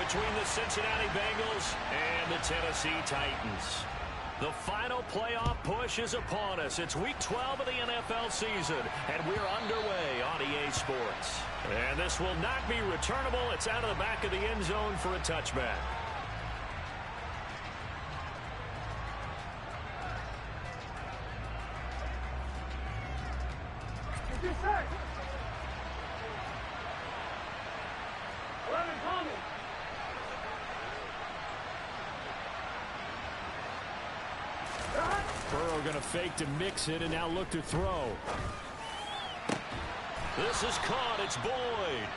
between the Cincinnati Bengals and the Tennessee Titans. The final playoff push is upon us. It's Week 12 of the NFL season, and we're underway on EA Sports. And this will not be returnable. It's out of the back of the end zone for a touchback. Burrow going to fake to mix it and now look to throw. This is caught. It's Boyd.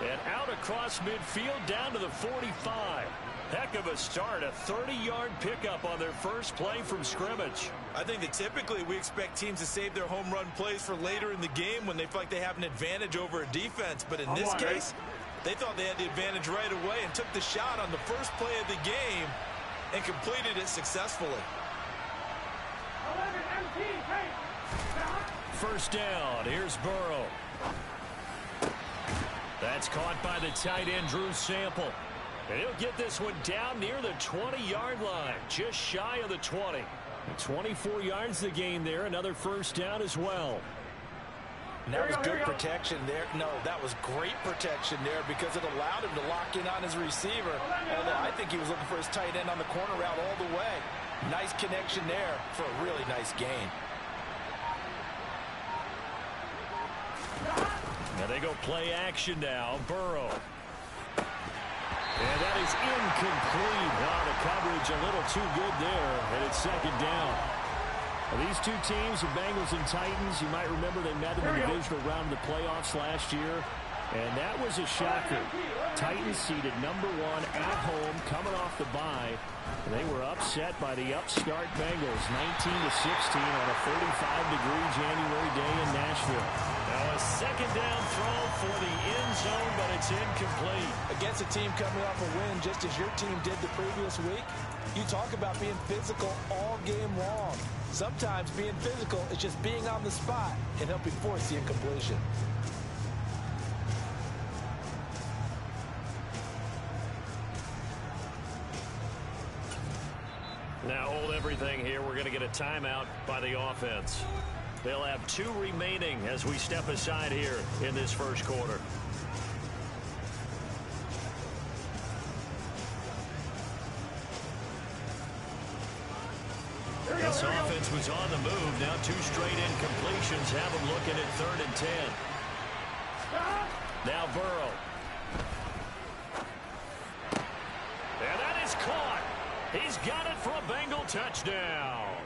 And out across midfield down to the 45. Heck of a start. A 30-yard pickup on their first play from scrimmage. I think that typically we expect teams to save their home run plays for later in the game when they feel like they have an advantage over a defense. But in this case, they thought they had the advantage right away and took the shot on the first play of the game and completed it successfully. First down. Here's Burrow. That's caught by the tight end, Drew Sample. And he'll get this one down near the 20-yard line, just shy of the 20. 24 yards the gain there, another first down as well. And that was good protection there. No, that was great protection there because it allowed him to lock in on his receiver. Although I think he was looking for his tight end on the corner route all the way. Nice connection there for a really nice gain. Now they go play action now. Burrow. And that is incomplete. Oh, the coverage a little too good there, and it's second down. Well, these two teams, the Bengals and Titans, you might remember they met in the divisional round of the playoffs last year, and that was a shocker. Titans seeded number 1 at home, coming off the bye. They were upset by the upstart Bengals, 19-16 on a 35-degree January day in Nashville. Now a second down throw for the end zone, but it's incomplete. Against a team coming off a win just as your team did the previous week, you talk about being physical all game long. Sometimes being physical is just being on the spot and helping force the incompletion. Now hold everything here. We're going to get a timeout by the offense. They'll have 2 remaining as we step aside here in this first quarter. This offense was on the move. Now 2 straight incompletions have them looking at 3rd and 10. Now Burrow. And that is caught. He's got it for a Bengal touchdown.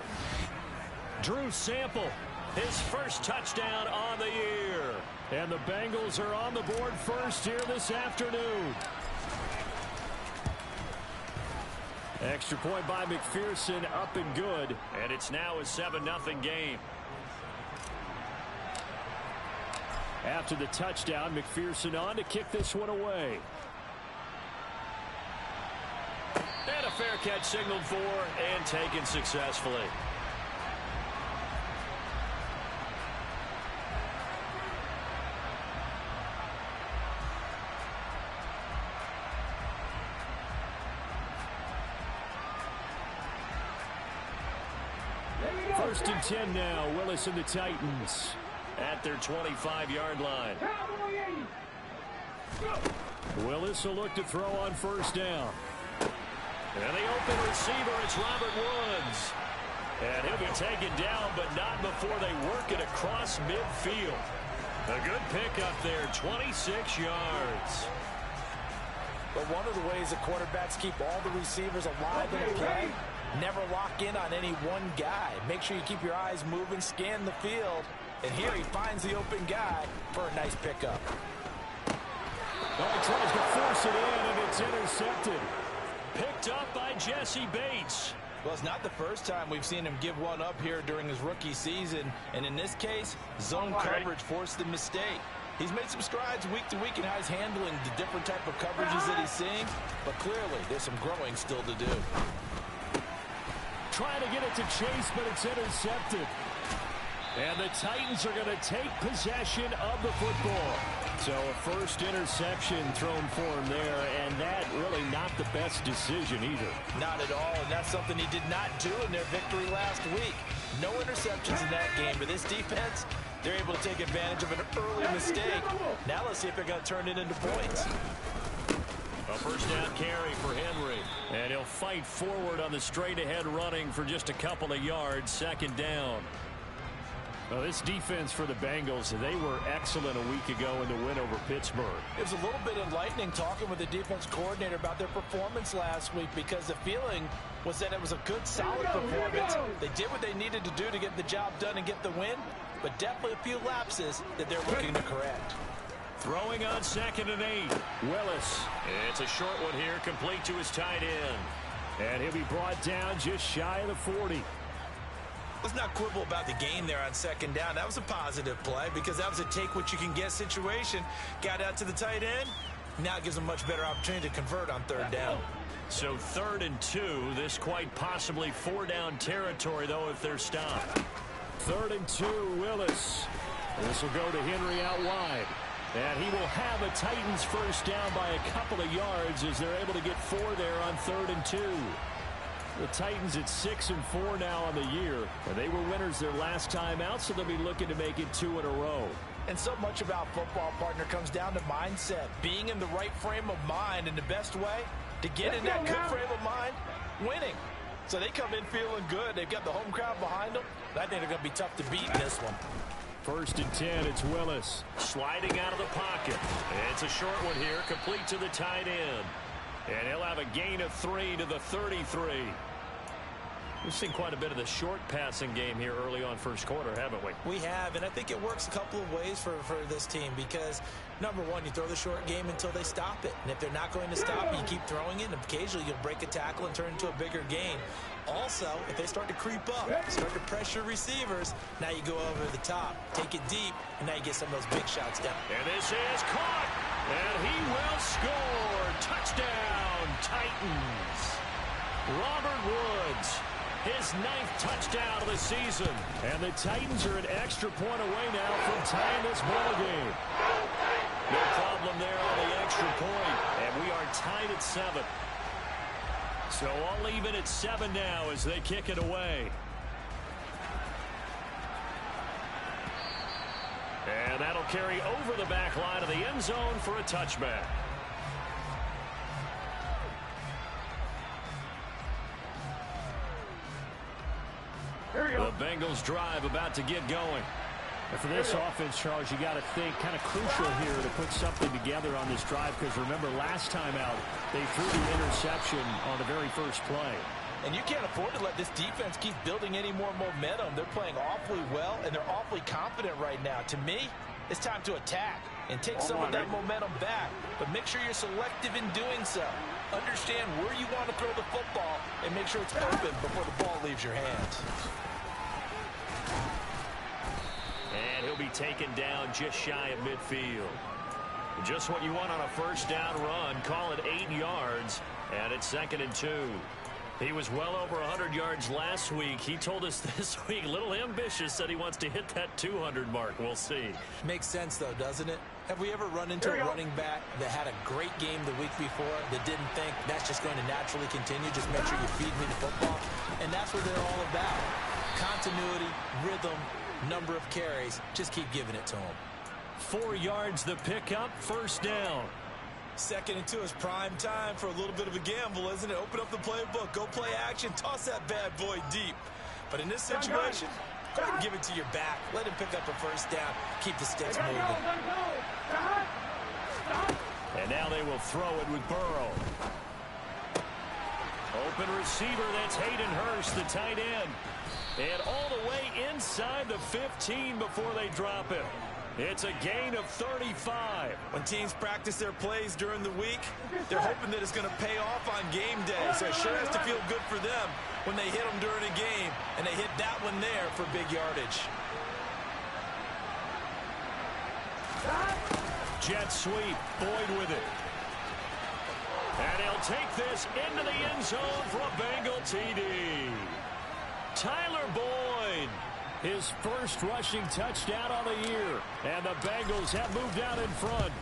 Drew Sample, his first touchdown on the year. And the Bengals are on the board first here this afternoon. Extra point by McPherson, up and good. And it's now a 7-0 game. After the touchdown, McPherson on to kick this one away. And a fair catch signaled for and taken successfully. First and 10 now. Willis and the Titans at their 25-yard line. Willis will look to throw on first down. And the open receiver, it's Robert Woods. And he'll be taken down, but not before they work it across midfield. A good pickup there, 26 yards. But one of the ways the quarterbacks keep all the receivers alive in a play, never lock in on any one guy. Make sure you keep your eyes moving, scan the field. And here he finds the open guy for a nice pickup. Well, he tries to force it in, and it's intercepted. Picked up by Jesse Bates. Well, it's not the first time we've seen him give one up here during his rookie season. And in this case, zone coverage forced the mistake. He's made some strides week to week in how he's handling the different type of coverages that he's seeing. But clearly, there's some growing still to do. Trying to get it to Chase, but it's intercepted. And the Titans are going to take possession of the football. So a first interception thrown for him there, and that really the best decision either. Not at all, and that's something he did not do in their victory last week. No interceptions in that game, but this defense, they're able to take advantage of an early mistake. Now let's see if they're going to turn it into points. A first down carry for Henry. And he'll fight forward on the straight-ahead running for just a couple of yards. Second down. Well, this defense for the Bengals, they were excellent a week ago in the win over Pittsburgh. It was a little bit enlightening talking with the defense coordinator about their performance last week, because the feeling was that it was a good, solid performance. They did what they needed to do to get the job done and get the win, but definitely a few lapses that they're looking to correct. Throwing on 2nd and 8. Willis. It's a short one here, complete to his tight end. And he'll be brought down just shy of the 40. Let's not quibble about the gain there on 2nd down. That was a positive play because that was a take-what-you-can-get situation. Got out to the tight end. Now it gives them much better opportunity to convert on 3rd down. So 3rd and 2. This quite possibly 4-down territory, though, if they're stopped. 3rd and 2, Willis. This will go to Henry out wide. And he will have a Titans first down by a couple of yards as they're able to get 4 there on 3rd and 2. The Titans at 6-4 now on the year. And they were winners their last time out, so they'll be looking to make it 2 in a row. And so much about football, partner, comes down to mindset. Being in the right frame of mind, and the best way to get in that good frame of mind, winning. So they come in feeling good. They've got the home crowd behind them. I think they're going to be tough to beat in this one. 1st and 10, it's Willis. Sliding out of the pocket. It's a short one here, complete to the tight end. And he'll have a gain of 3 to the 33. We've seen quite a bit of the short passing game here early on first quarter, haven't we? We have, and I think it works a couple of ways for this team because, number one, you throw the short game until they stop it. And if they're not going to stop it, you keep throwing it, and occasionally you'll break a tackle and turn into a bigger gain. Also, if they start to creep up, start to pressure receivers, now you go over the top, take it deep, and now you get some of those big shots down. And this is caught, and he will score. Touchdown, Titans. Robert Woods, his 9th touchdown of the season. And the Titans are an extra point away now from tying this ball game. No problem there on the extra point, and we are tied at 7. So all even at 7 now as they kick it away. And that'll carry over the back line of the end zone for a touchback. The Bengals drive about to get going. And for this offense, Charles, you got to think kind of crucial here to put something together on this drive, because remember last time out they threw the interception on the very first play. And you can't afford to let this defense keep building any more momentum. They're playing awfully well, and they're awfully confident right now. To me, it's time to attack and take some of that momentum back, but make sure you're selective in doing so. Understand where you want to throw the football and make sure it's open before the ball leaves your hands. And he'll be taken down just shy of midfield. Just what you want on a first down run. Call it 8 yards, and it's 2nd and 2. He was well over 100 yards last week. He told us this week, a little ambitious, said he wants to hit that 200 mark. We'll see. Makes sense, though, doesn't it? Have we ever run into a running back that had a great game the week before that didn't think that's just going to naturally continue? Just make sure you feed me the football. And that's what they're all about. Continuity, rhythm, number of carries. Just keep giving it to them. 4 yards the pickup, first down. 2nd and 2 is prime time for a little bit of a gamble, isn't it? Open up the playbook, go play action, toss that bad boy deep. But in this situation, go ahead and give it to your back. Let him pick up a first down. Keep the sticks moving. And now they will throw it with Burrow. Open receiver, that's Hayden Hurst, the tight end. And all the way inside the 15 before they drop it. It's a gain of 35. When teams practice their plays during the week, they're hoping that it's going to pay off on game day. So it sure has to feel good for them when they hit them during a game, and they hit that one there for big yardage. Jet sweep, Boyd with it. And he'll take this into the end zone for a Bengal TD. Tyler Boyd, his first rushing touchdown on the year. And the Bengals have moved out in front.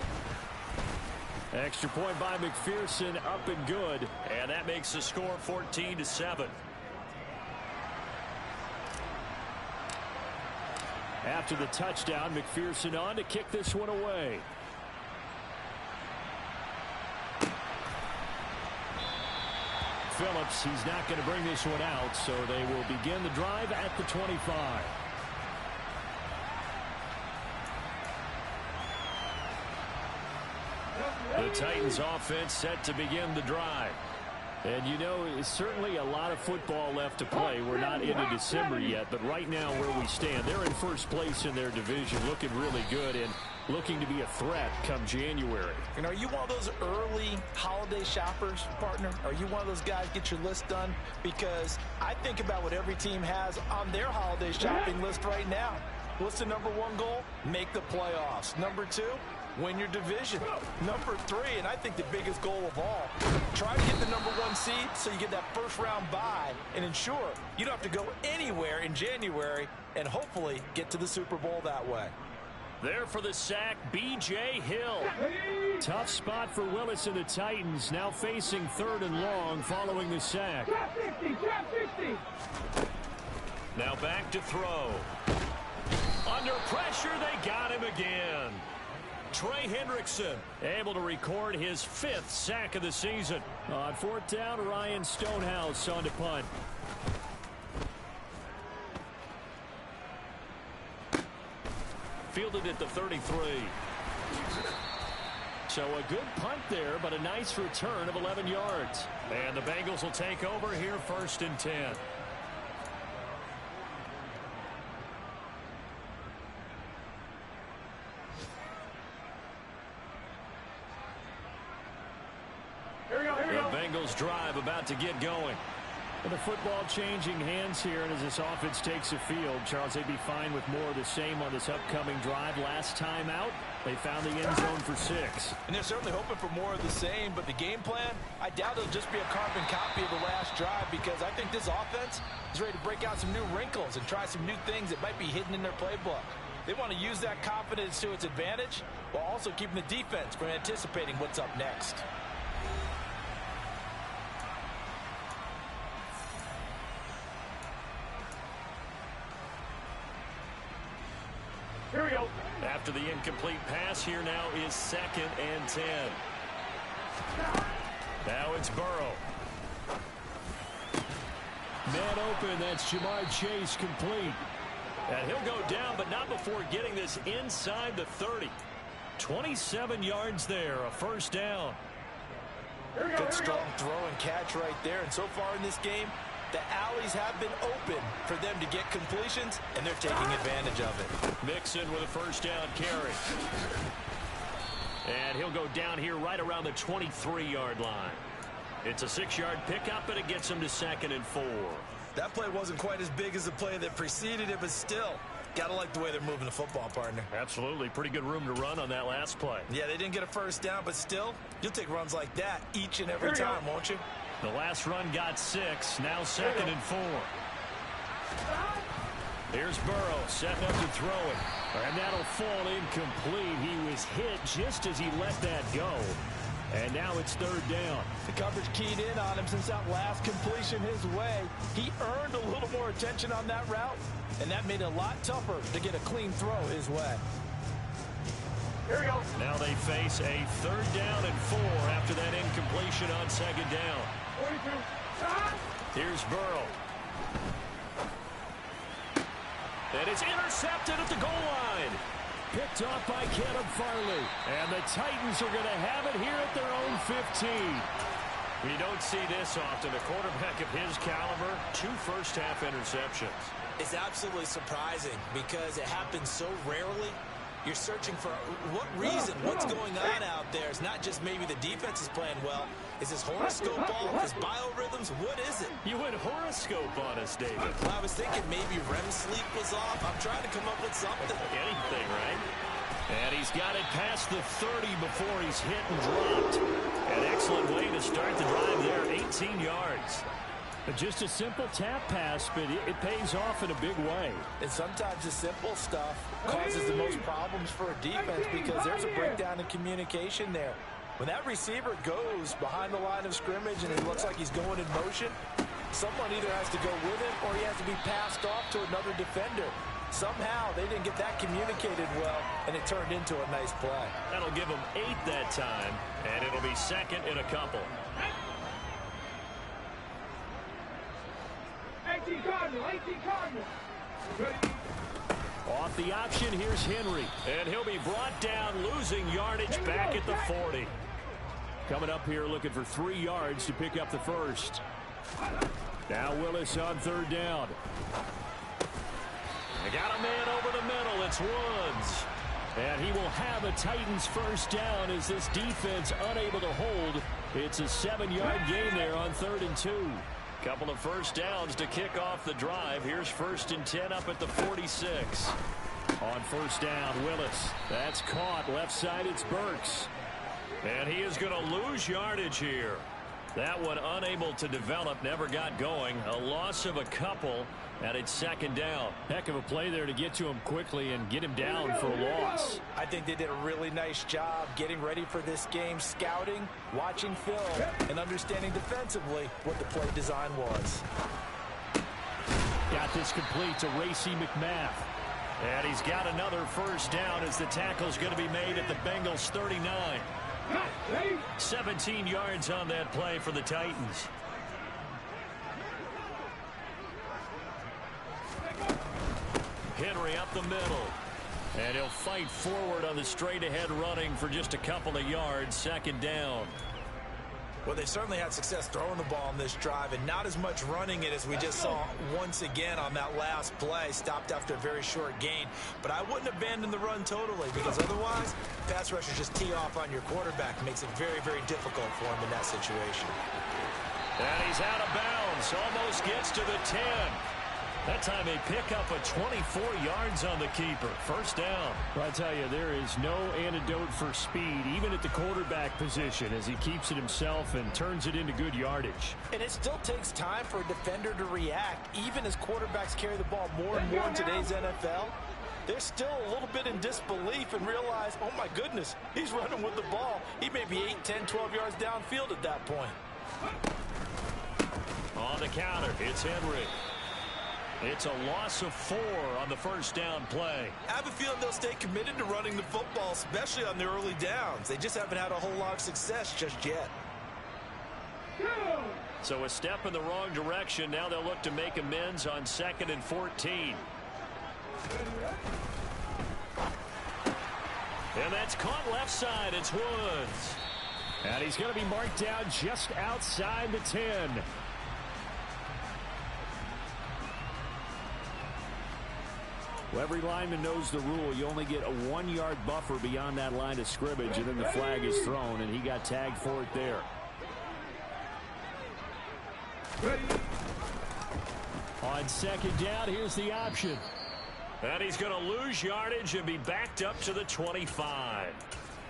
Extra point by McPherson, up and good. And that makes the score 14-7. After the touchdown, McPherson on to kick this one away. Phillips, he's not going to bring this one out, so they will begin the drive at the 25. The Titans offense set to begin the drive. And you know, it's certainly a lot of football left to play. We're not into December yet, but right now where we stand, they're in first place in their division, looking really good and looking to be a threat come January. And are you one of those early holiday shoppers, partner? Are you one of those guys get your list done? Because I think about what every team has on their holiday shopping list right now. What's the number one goal? Make the playoffs. Number two, win your division. Number three, and I think the biggest goal of all, try to get the number one seed so you get that first round bye and ensure you don't have to go anywhere in January and hopefully get to the Super Bowl that way. There for the sack, B.J. Hill. Tough spot for Willis and the Titans, now facing 3rd and long following the sack. Now back to throw. Under pressure, they got him again. Trey Hendrickson able to record his 5th sack of the season. On 4th down, Ryan Stonehouse on to punt. Fielded at the 33. So a good punt there, but a nice return of 11 yards. And the Bengals will take over here 1st and 10. The Bengals drive about to get going. And the football changing hands here, and as this offense takes the field, Charles, they'd be fine with more of the same on this upcoming drive. Last time out, they found the end zone for 6. And they're certainly hoping for more of the same, but the game plan, I doubt it'll just be a carbon copy of the last drive, because I think this offense is ready to break out some new wrinkles and try some new things that might be hidden in their playbook. They want to use that confidence to its advantage while also keeping the defense from anticipating what's up next. Here we go. After the incomplete pass, here now is 2nd and 10. Now it's Burrow. Man open, that's Jamar Chase complete. And he'll go down, but not before getting this inside the 30. 27 yards there, a 1st down. Good strong throw and catch right there. And so far in this game, the alleys have been open for them to get completions, and they're taking advantage of it. Mixon with a 1st down carry. And he'll go down here right around the 23-yard line. It's a 6-yard pickup, and it gets him to 2nd and 4. That play wasn't quite as big as the play that preceded it, but still, got to like the way they're moving the football, partner. Absolutely. Pretty good room to run on that last play. Yeah, they didn't get a 1st down, but still, you'll take runs like that each and every time, won't you? The last run got 6, now 2nd and 4. Here's Burrow setting up to throw it. And that'll fall incomplete. He was hit just as he let that go. And now it's 3rd down. The coverage keyed in on him since that last completion his way. He earned a little more attention on that route, and that made it a lot tougher to get a clean throw his way. Here we go. Now they face a 3rd down and 4 after that incompletion on 2nd down. 42. Here's Burrow. And it's intercepted at the goal line. Picked off by Caleb Farley. And the Titans are going to have it here at their own 15. You don't see this often. A quarterback of his caliber, 2 first-half interceptions. It's absolutely surprising because it happens so rarely. You're searching for what reason, what's going on out there. It's not just maybe the defense is playing well. Is this horoscope off? Is biorhythms? What is it? You went horoscope on us, David. Well, I was thinking maybe REM sleep was off. I'm trying to come up with something. Anything, right? And he's got it past the 30 before he's hit and dropped. An excellent way to start the drive there, 18 yards. But just a simple tap pass, but it pays off in a big way. And sometimes the simple stuff causes the most problems for a defense because there's a breakdown in communication there. When that receiver goes behind the line of scrimmage and it looks like he's going in motion, someone either has to go with him or he has to be passed off to another defender. Somehow they didn't get that communicated well, and it turned into a nice play. That'll give them 8 that time, and it'll be second and a couple. 18 Cardinal, 18 Cardinal. Off the option, here's Henry. And he'll be brought down, losing yardage back at the 40. Coming up here looking for 3 yards to pick up the first. Now Willis on third down. They got a man over the middle. It's Woods. And he will have a Titans first down as this defense unable to hold. It's a 7-yard gain there on 3rd and 2. Couple of first downs to kick off the drive. Here's 1st and 10 up at the 46. On first down, Willis. That's caught. Left side, it's Burks. And he is going to lose yardage here. That one unable to develop, never got going. A loss of a couple, and it's 2nd down. Heck of a play there to get to him quickly and get him down for a loss. I think they did a really nice job getting ready for this game, scouting, watching film, and understanding defensively what the play design was. Got this complete to Racy McMath. And he's got another first down as the tackle's going to be made at the Bengals 39. 17 yards on that play for the Titans. Henry up the middle. And he'll fight forward on the straight-ahead running for just a couple of yards. 2nd down. Well, they certainly had success throwing the ball on this drive and not as much running it as we just saw once again on that last play. Stopped after a very short gain. But I wouldn't abandon the run totally because otherwise, pass rushers just tee off on your quarterback. Makes it very, very difficult for him in that situation. And he's out of bounds. Almost gets to the 10. That time they pick up a 24 yards on the keeper. First down. Well, I tell you, there is no antidote for speed, even at the quarterback position, as he keeps it himself and turns it into good yardage. And it still takes time for a defender to react, even as quarterbacks carry the ball more and more in today's NFL. They're still a little bit in disbelief and realize, oh my goodness, he's running with the ball. He may be 8, 10, 12 yards downfield at that point. On the counter, it's Henry. It's a loss of 4 on the first down play. I have a feeling they'll stay committed to running the football, especially on the early downs. They just haven't had a whole lot of success just yet. So a step in the wrong direction. Now they'll look to make amends on 2nd and 14. And that's caught left side. It's Woods. And he's going to be marked down just outside the 10. Well, every lineman knows the rule. You only get a 1-yard buffer beyond that line of scrimmage, and then the flag is thrown, and he got tagged for it there. On 2nd down, here's the option. And he's going to lose yardage and be backed up to the 25.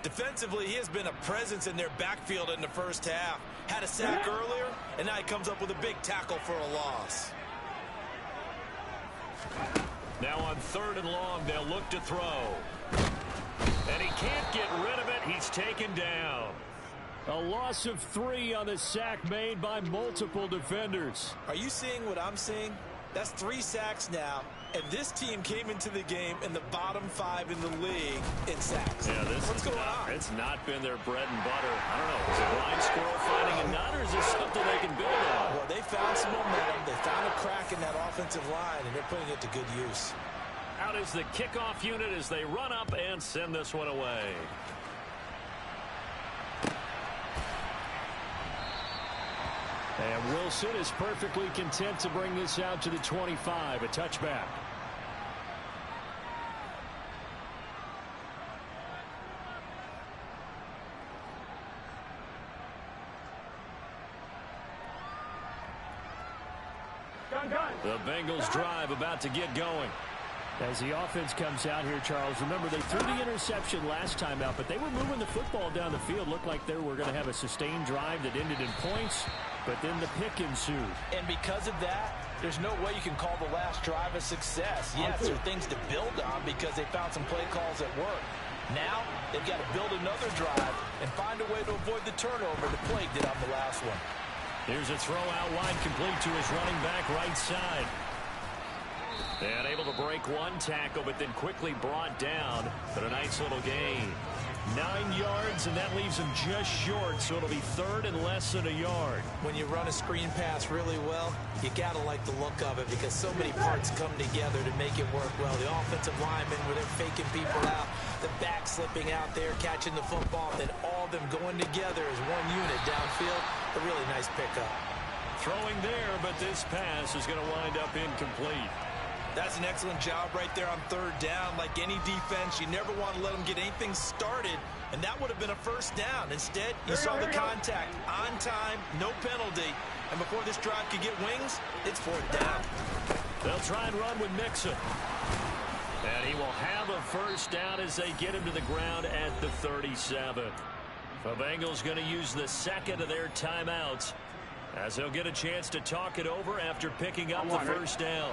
Defensively, he has been a presence in their backfield in the first half. Had a sack earlier, and now he comes up with a big tackle for a loss. Now on 3rd and long, they'll look to throw. And he can't get rid of it. He's taken down. A loss of 3 on the sack made by multiple defenders. Are you seeing what I'm seeing? That's 3 sacks now, and this team came into the game in the bottom 5 in the league in sacks. Yeah, What's going on? It's not been their bread and butter. I don't know. Is it blind squirrel finding a nut, or is this something they can build on? Well, they found some momentum. They found a crack in that offensive line, and they're putting it to good use. Out is the kickoff unit as they run up and send this one away. And Wilson is perfectly content to bring this out to the 25, a touchback. The Bengals drive about to get going. As the offense comes out here, Charles, remember they threw the interception last time out, but they were moving the football down the field. Looked like they were going to have a sustained drive that ended in points, but then the pick ensued. And because of that, there's no way you can call the last drive a success. Yes, there are things to build on because they found some play calls that work. Now they've got to build another drive and find a way to avoid the turnover that plagued it on the last one. Here's a throw out wide, complete to his running back right side. And able to break one tackle, but then quickly brought down. But a nice little gain. 9 yards, and that leaves him just short, so it'll be third and less than a yard. When you run a screen pass really well, you got to like the look of it because so many parts come together to make it work well. The offensive linemen, where they're faking people out, the back slipping out there, catching the football, then all of them going together as one unit downfield. A really nice pickup. Throwing there, but this pass is going to wind up incomplete. That's an excellent job right there on third down. Like any defense, you never want to let them get anything started, and that would have been a first down. Instead, you saw the contact on time, no penalty, and before this drive could get wings, it's fourth down. They'll try and run with Mixon. And he will have a first down as they get him to the ground at the 37. The Bengals going to use the second of their timeouts as they'll get a chance to talk it over after picking up the first down.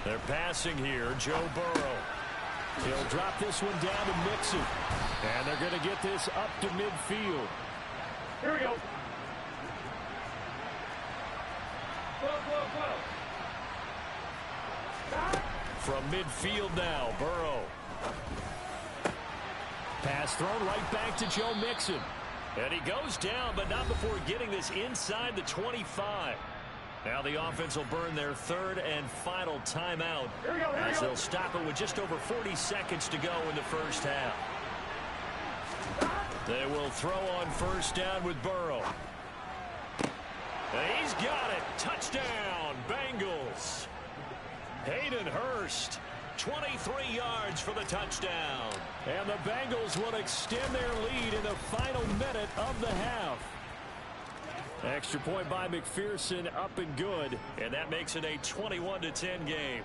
They're passing here. Joe Burrow. He'll drop this one down to Mixon. And they're going to get this up to midfield. Here we go. From midfield now, Burrow. Pass thrown right back to Joe Mixon. And he goes down, but not before getting this inside the 25. Now the offense will burn their third and final timeout as they'll stop it with just over 40 seconds to go in the first half. They will throw on first down with Burrow. And he's got it. Touchdown, Bengals. Hayden Hurst, 23 yards for the touchdown. And the Bengals will extend their lead in the final minute of the half. Extra point by McPherson, up and good, and that makes it a 21-10 game.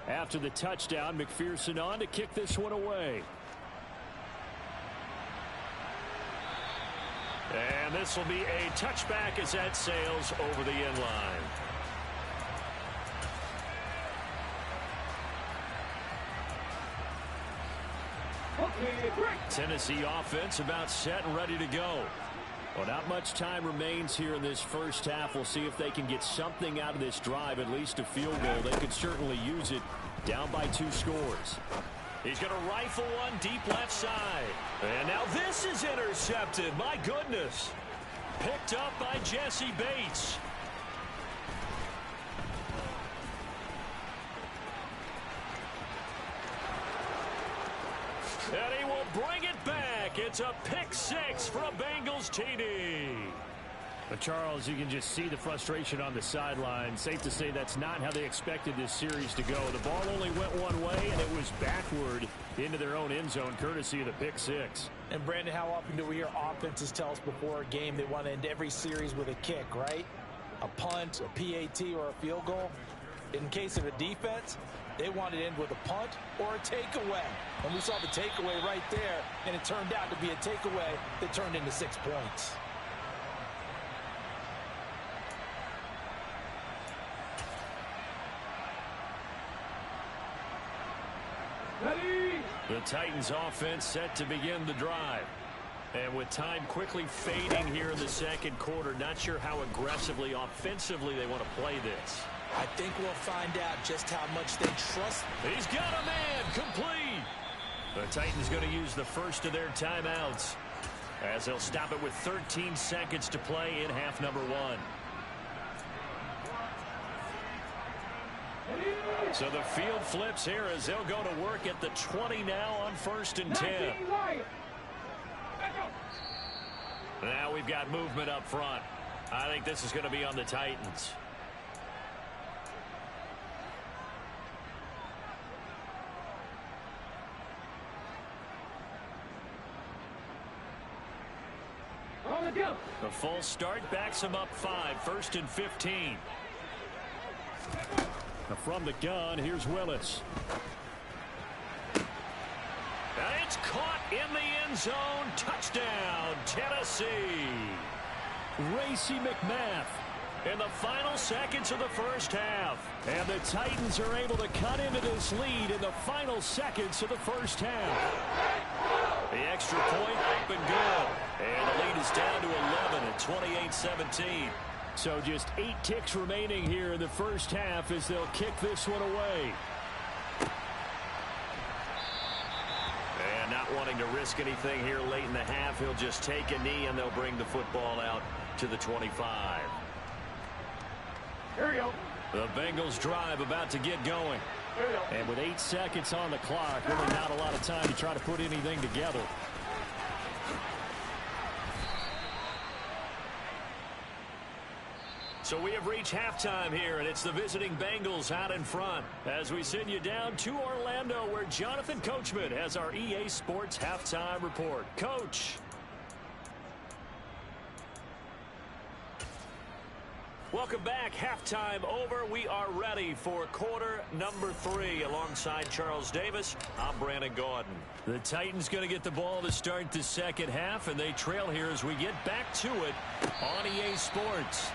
After the touchdown, McPherson on to kick this one away. And this will be a touchback as that sails over the end line. Tennessee offense about set and ready to go. Well, not much time remains here in this first half. We'll see if they can get something out of this drive, at least a field goal. They could certainly use it down by 2 scores. He's going to rifle one deep left side. And now this is intercepted. My goodness. Picked up by Jesse Bates. And he will bring it back. It's a pick 6 for a Bengals TD. But Charles, you can just see the frustration on the sideline. Safe to say that's not how they expected this series to go. The ball only went one way, and it was backward into their own end zone, courtesy of the pick 6. And Brandon, how often do we hear offenses tell us before a game they want to end every series with a kick, right? A punt, a PAT, or a field goal. In case of a defense, they wanted to end with a punt or a takeaway. And we saw the takeaway right there, and it turned out to be a takeaway that turned into 6 points. The Titans offense set to begin the drive. And with time quickly fading here in the second quarter, not sure how aggressively offensively they want to play this. I think we'll find out just how much they trust. He's got a man complete. The Titans going to use the first of their timeouts as they'll stop it with 13 seconds to play in half number 1. So the field flips here as they'll go to work at the 20 now on 1st and 10. Now we've got movement up front. I think this is going to be on the Titans. The full start backs him up 5, 1st and 15. From the gun, here's Willis. And it's caught in the end zone. Touchdown, Tennessee. Racey McMath in the final seconds of the first half. And the Titans are able to cut into this lead in the final seconds of the first half. The extra point up and good. And the lead is down to 11 at 28-17. So just 8 ticks remaining here in the first half as they'll kick this one away. And not wanting to risk anything here late in the half, he'll just take a knee and they'll bring the football out to the 25. Here we go. The Bengals drive about to get going. And with 8 seconds on the clock, really not a lot of time to try to put anything together. So we have reached halftime here, and it's the visiting Bengals out in front as we send you down to Orlando, where Jonathan Coachman has our EA Sports halftime report. Coach. Welcome back. Halftime over. We are ready for quarter number 3 alongside Charles Davis. I'm Brandon Gaudin. The Titans going to get the ball to start the second half, and they trail here as we get back to it on EA Sports.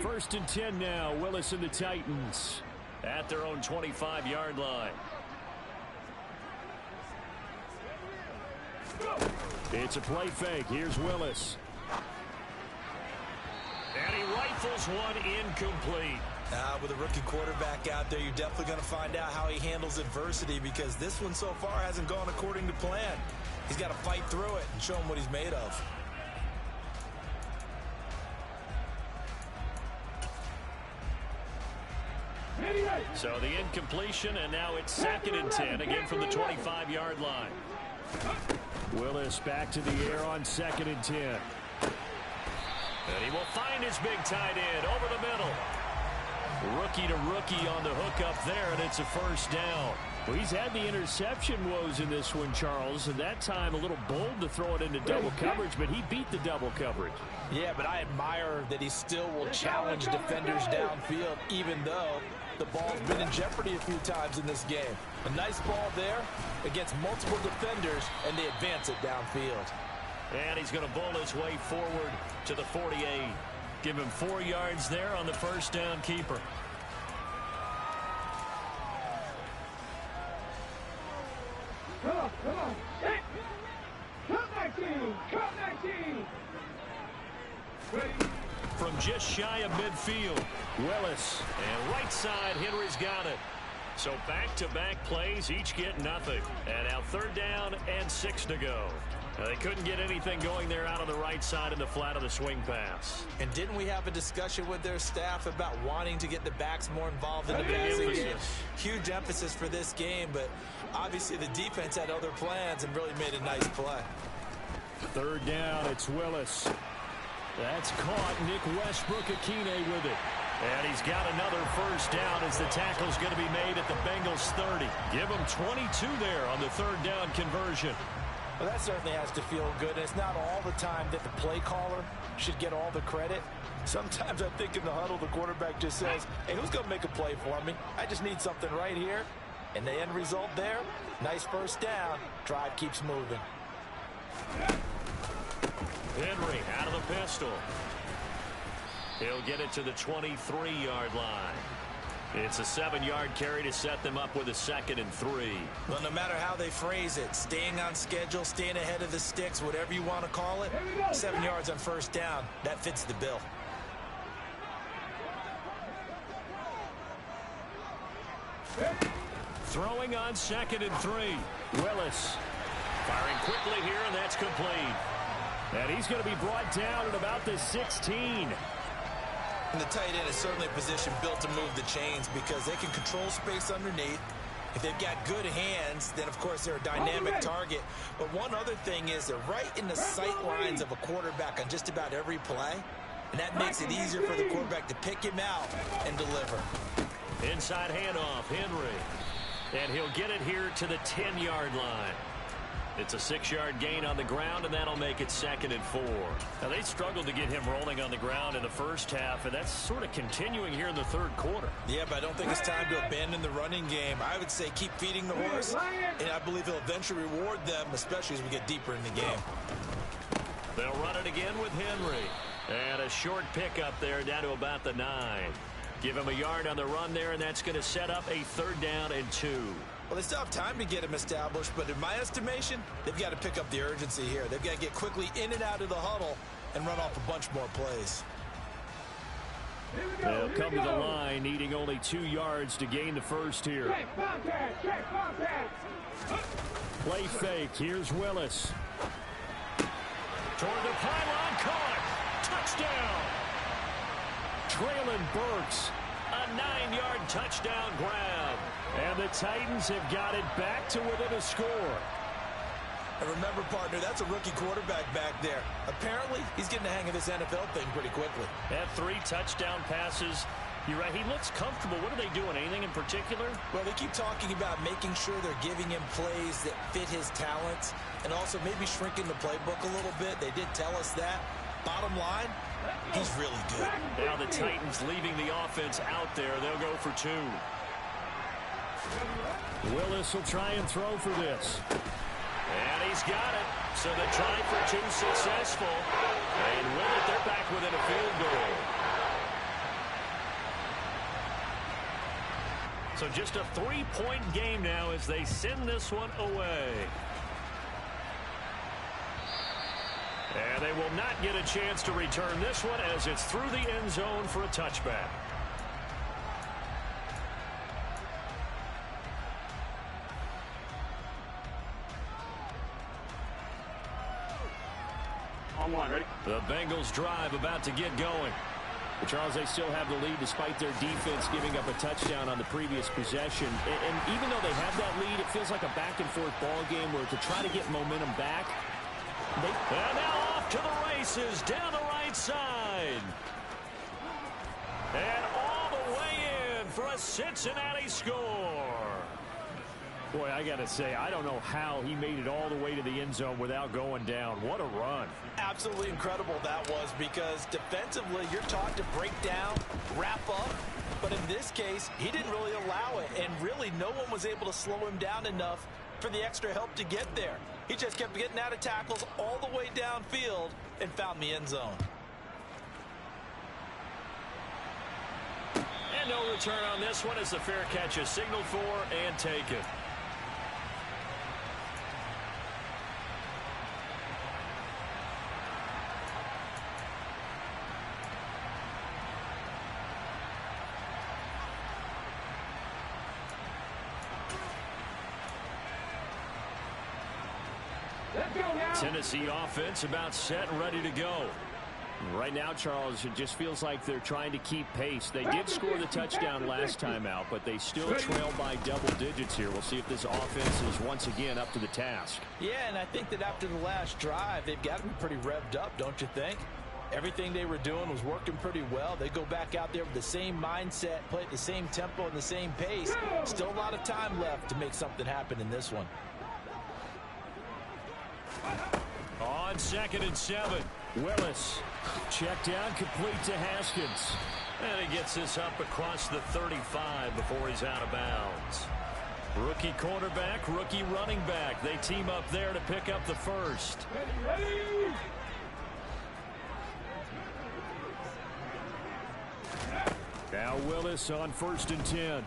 First and 10 now. Willis and the Titans at their own 25-yard line. It's a play fake. Here's Willis. And he rifles one incomplete. With a rookie quarterback out there, you're definitely going to find out how he handles adversity, because this one so far hasn't gone according to plan. He's got to fight through it and show him what he's made of. So the incompletion, and now it's 2nd and 10, again from the 25-yard line. Willis back to the air on 2nd and 10. And he will find his big tight end over the middle. Rookie to rookie on the hook up there, and it's a first down. Well, he's had the interception woes in this one, Charles, and that time a little bold to throw it into double coverage, but he beat the double coverage. Yeah, but I admire that he still will challenge defenders downfield, even though the ball's been in jeopardy a few times in this game. A nice ball there against multiple defenders, and they advance it downfield. And he's going to bowl his way forward to the 48. Give him 4 yards there on the first down keeper. Come on, come on. Hey. Come back team. Come back team. Ready. From just shy of midfield, Willis. And right side, Henry's got it. So back-to-back plays, each get nothing. And now 3rd down and 6 to go. They couldn't get anything going there out on the right side in the flat of the swing pass. And didn't we have a discussion with their staff about wanting to get the backs more involved in the passing game? Huge emphasis for this game, but obviously the defense had other plans and really made a nice play. 3rd down, it's Willis. That's caught. Nick Westbrook-Akine with it. And he's got another first down as the tackle's going to be made at the Bengals 30. Give him 22 there on the 3rd down conversion. Well, that certainly has to feel good. And it's not all the time that the play caller should get all the credit. Sometimes I think in the huddle, the quarterback just says, hey, who's going to make a play for me? I just need something right here. And the end result there, nice first down. Drive keeps moving. Henry out of the pistol. He'll get it to the 23-yard line. It's a 7-yard carry to set them up with a 2nd and 3. Well, no matter how they phrase it, staying on schedule, staying ahead of the sticks, whatever you want to call it, 7 yards on first down, that fits the bill. Throwing on 2nd and 3. Willis firing quickly here, and that's complete. And he's going to be brought down at about the 16. And the tight end is certainly a position built to move the chains because they can control space underneath. If they've got good hands, then, of course, they're a dynamic target. But one other thing is they're right in the sight lines of a quarterback on just about every play. And that makes it easier for the quarterback to pick him out and deliver. Inside handoff, Henry. And he'll get it here to the 10-yard line. It's a 6-yard gain on the ground, and that'll make it 2nd and 4. Now, they struggled to get him rolling on the ground in the first half, and that's sort of continuing here in the third quarter. Yeah, but I don't think it's time to abandon the running game. I would say keep feeding the horse, and I believe he'll eventually reward them, especially as we get deeper in the game. They'll run it again with Henry. And a short pickup there down to about the 9. Give him a yard on the run there, and that's going to set up a 3rd down and 2. Well, they still have time to get him established, but in my estimation, they've got to pick up the urgency here. They've got to get quickly in and out of the huddle and run off a bunch more plays. They'll come to the line, needing only 2 yards to gain the first here. Play fake. Here's Willis. Toward the pylon, caught. Touchdown. Traylon Burks. A 9-yard touchdown grab. And the Titans have got it back to within a score. And remember, partner, that's a rookie quarterback back there. Apparently, he's getting the hang of this NFL thing pretty quickly. Had 3 touchdown passes. You're right, he looks comfortable. What are they doing? Anything in particular? Well, they keep talking about making sure they're giving him plays that fit his talents and also maybe shrinking the playbook a little bit. They did tell us that. Bottom line, he's really good. Now the Titans leaving the offense out there. They'll go for 2. Willis will try and throw for this. And he's got it. So the try for 2 successful. And with it, they're back within a field goal. So just a 3-point game now as they send this one away. And they will not get a chance to return this one as it's through the end zone for a touchback. On one, ready? The Bengals drive about to get going. But Charles, they still have the lead despite their defense giving up a touchdown on the previous possession. And even though they have that lead, it feels like a back-and-forth ball game where to try to get momentum back. And now off to the races down the right side. And all the way in for a Cincinnati score. Boy, I got to say, I don't know how he made it all the way to the end zone without going down. What a run. Absolutely incredible that was, because defensively you're taught to break down, wrap up, but in this case he didn't really allow it, and really no one was able to slow him down enough for the extra help to get there. He just kept getting out of tackles all the way downfield and found the end zone. And no return on this one as the fair catch is signaled for and taken. Tennessee offense about set and ready to go. Right now, Charles, it just feels like they're trying to keep pace. They did score the touchdown last time out, but they still trail by double digits here. We'll see if this offense is once again up to the task. Yeah, and I think that after the last drive, they've got to be pretty revved up, don't you think? Everything they were doing was working pretty well. They go back out there with the same mindset, play at the same tempo and the same pace. Still a lot of time left to make something happen in this one. On 2nd and 7, Willis. Check down, complete to Haskins. And he gets this up across the 35 before he's out of bounds. Rookie quarterback, rookie running back. They team up there to pick up the first. Now Willis on 1st and 10.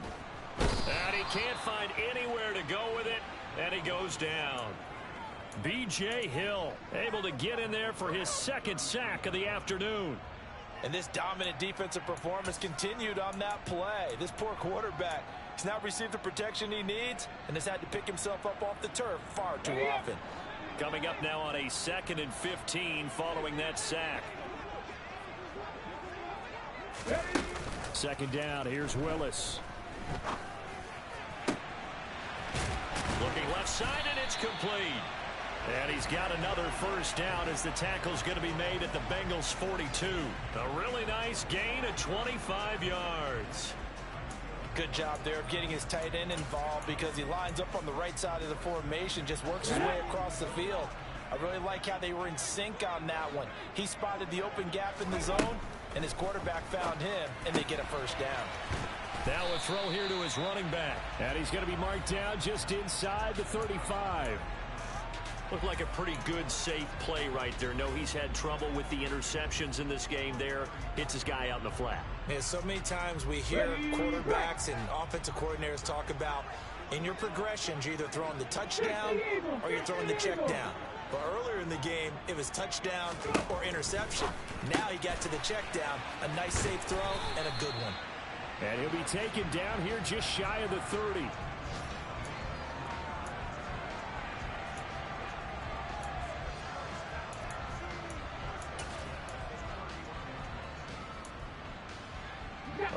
And he can't find anywhere to go with it, and he goes down. B.J. Hill able to get in there for his 2nd sack of the afternoon. And this dominant defensive performance continued on that play. This poor quarterback has now received the protection he needs and has had to pick himself up off the turf far too often. Coming up now on a 2nd and 15 following that sack. 2nd down, here's Willis. Looking left side, and it's complete. And he's got another first down as the tackle's going to be made at the Bengals 42. A really nice gain of 25 yards. Good job there of getting his tight end involved because he lines up on the right side of the formation, just works his way across the field. I really like how they were in sync on that one. He spotted the open gap in the zone, and his quarterback found him, and they get a first down. Now a throw here to his running back. And he's going to be marked down just inside the 35. Looked like a pretty good, safe play right there. No, he's had trouble with the interceptions in this game there. Hits his guy out in the flat. Yeah, so many times we hear quarterbacks and offensive coordinators talk about in your progressions, you're either throwing the touchdown or you're throwing the check down. But earlier in the game, it was touchdown or interception. Now he got to the check down. A nice safe throw and a good one. And he'll be taken down here just shy of the 30.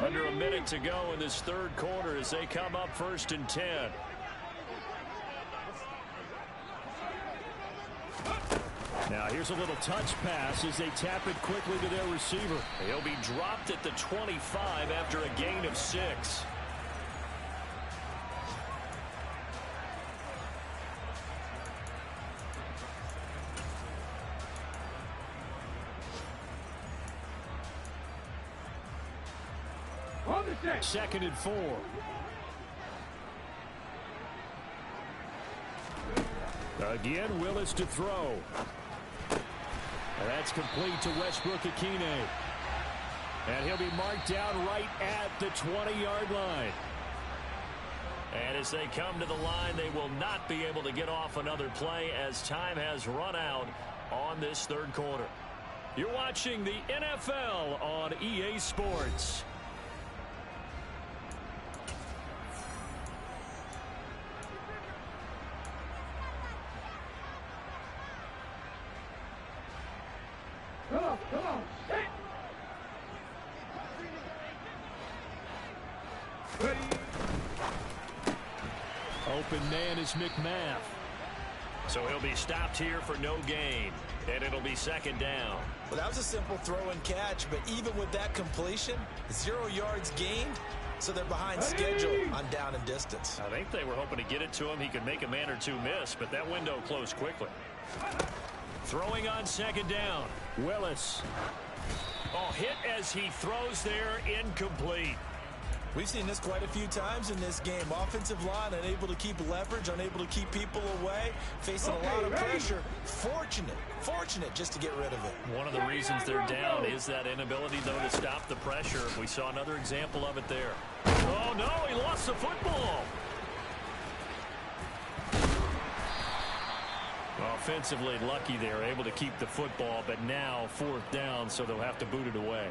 Under a minute to go in this third quarter as they come up 1st and 10. Now here's a little touch pass as they tap it quickly to their receiver. He'll be dropped at the 25 after a gain of 6. Second and 4. Again, Willis to throw. That's complete to Westbrook-Akine. And he'll be marked down right at the 20-yard line. And as they come to the line, they will not be able to get off another play as time has run out on this third quarter. You're watching the NFL on EA Sports. Come on. Ready. Open man is McMath. So he'll be stopped here for no gain. And it'll be second down. Well, that was a simple throw and catch, but even with that completion, 0 yards gained, so they're behind schedule on down and distance. I think they were hoping to get it to him. He could make a man or two miss, but that window closed quickly. Throwing on second down. Willis. Oh, hit as he throws there, incomplete. We've seen this quite a few times in this game. Offensive line unable to keep leverage, unable to keep people away, facing a lot of pressure. Fortunate just to get rid of it. One of the reasons they're down is that inability, though, to stop the pressure. We saw another example of it there. Oh, no, he lost the football. Offensively lucky they're able to keep the football, but now 4th down, so they'll have to boot it away.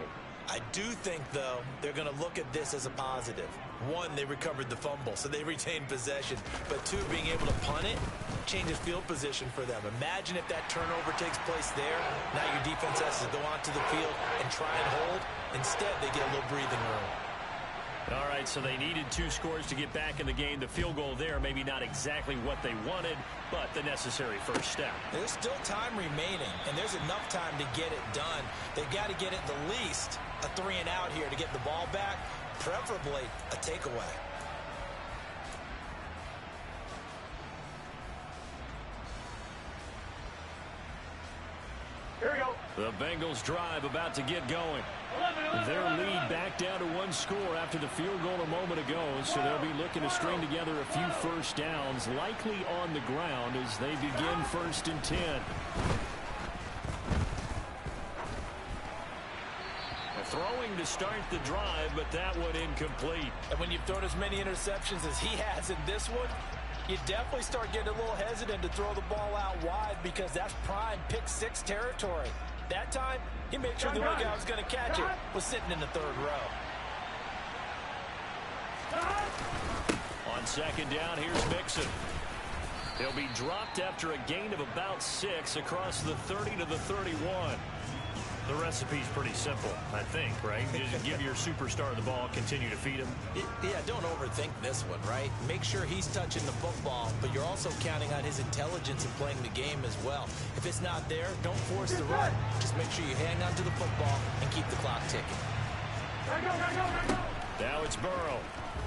I do think, though, they're going to look at this as a positive. 1, they recovered the fumble, so they retained possession. But 2, being able to punt it changes field position for them. Imagine if that turnover takes place there. Now your defense has to go onto the field and try and hold. Instead, they get a little breathing room. All right, so they needed 2 scores to get back in the game. The field goal there, maybe not exactly what they wanted, but the necessary first step. There's still time remaining, and there's enough time to get it done. They've got to get at the least a 3 and out here to get the ball back, preferably a takeaway. Here we go. The Bengals drive about to get going. Their lead back down to 1 score after the field goal a moment ago, so they'll be looking to string together a few first downs, likely on the ground as they begin 1st and 10. Throwing to start the drive, but that one incomplete. And when you've thrown as many interceptions as he has in this one, you definitely start getting a little hesitant to throw the ball out wide because that's prime pick 6 territory. That time, he made sure the only guy was going to catch it was sitting in the 3rd row. On second down, here's Mixon. He'll be dropped after a gain of about 6 across the 30 to the 31. The recipe's pretty simple, I think, right? You just give your superstar the ball, continue to feed him. Yeah, don't overthink this one, right? Make sure he's touching the football, but you're also counting on his intelligence in playing the game as well. If it's not there, don't force the run. Just make sure you hang on to the football and keep the clock ticking. Now it's Burrow.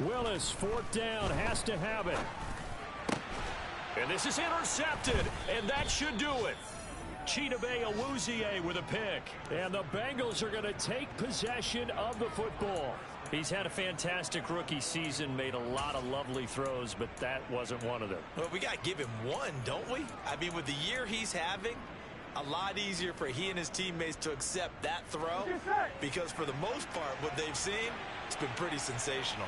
Willis, fourth down, has to have it. And this is intercepted, and that should do it. Chidobe Awuzie with a pick. And the Bengals are going to take possession of the football. He's had a fantastic rookie season, made a lot of lovely throws, but that wasn't one of them. Well, we got to give him one, don't we? I mean, with the year he's having, a lot easier for he and his teammates to accept that throw, because for the most part, what they've seen, it's been pretty sensational.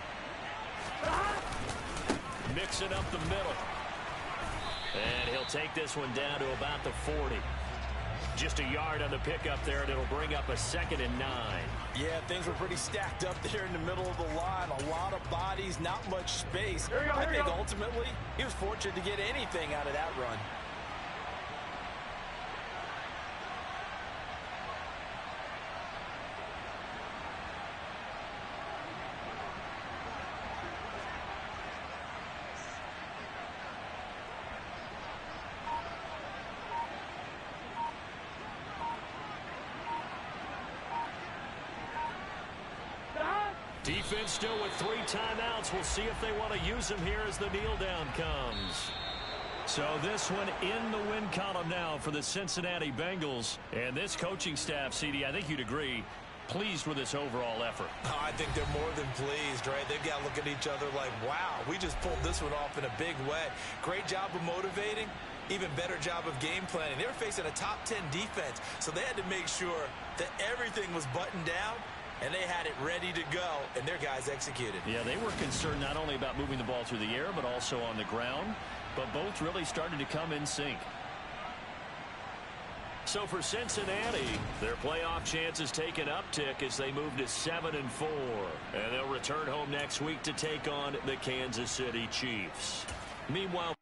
Mixing up the middle. And he'll take this one down to about the 40. Just a yard on the pickup there, and it'll bring up a 2nd and 9. Yeah, things were pretty stacked up there in the middle of the line. A lot of bodies, not much space. I think ultimately he was fortunate to get anything out of that run. Defense still with 3 timeouts. We'll see if they want to use them here as the kneel down comes. So this one in the win column now for the Cincinnati Bengals. And this coaching staff, CD, I think you'd agree, pleased with this overall effort. Oh, I think they're more than pleased, right? They've got to look at each other like, wow, we just pulled this one off in a big way. Great job of motivating. Even better job of game planning. They were facing a top 10 defense, so they had to make sure that everything was buttoned down. And they had it ready to go, and their guys executed. Yeah, they were concerned not only about moving the ball through the air, but also on the ground. But both really started to come in sync. So for Cincinnati, their playoff chances take an uptick as they move to 7-4. And they'll return home next week to take on the Kansas City Chiefs. Meanwhile,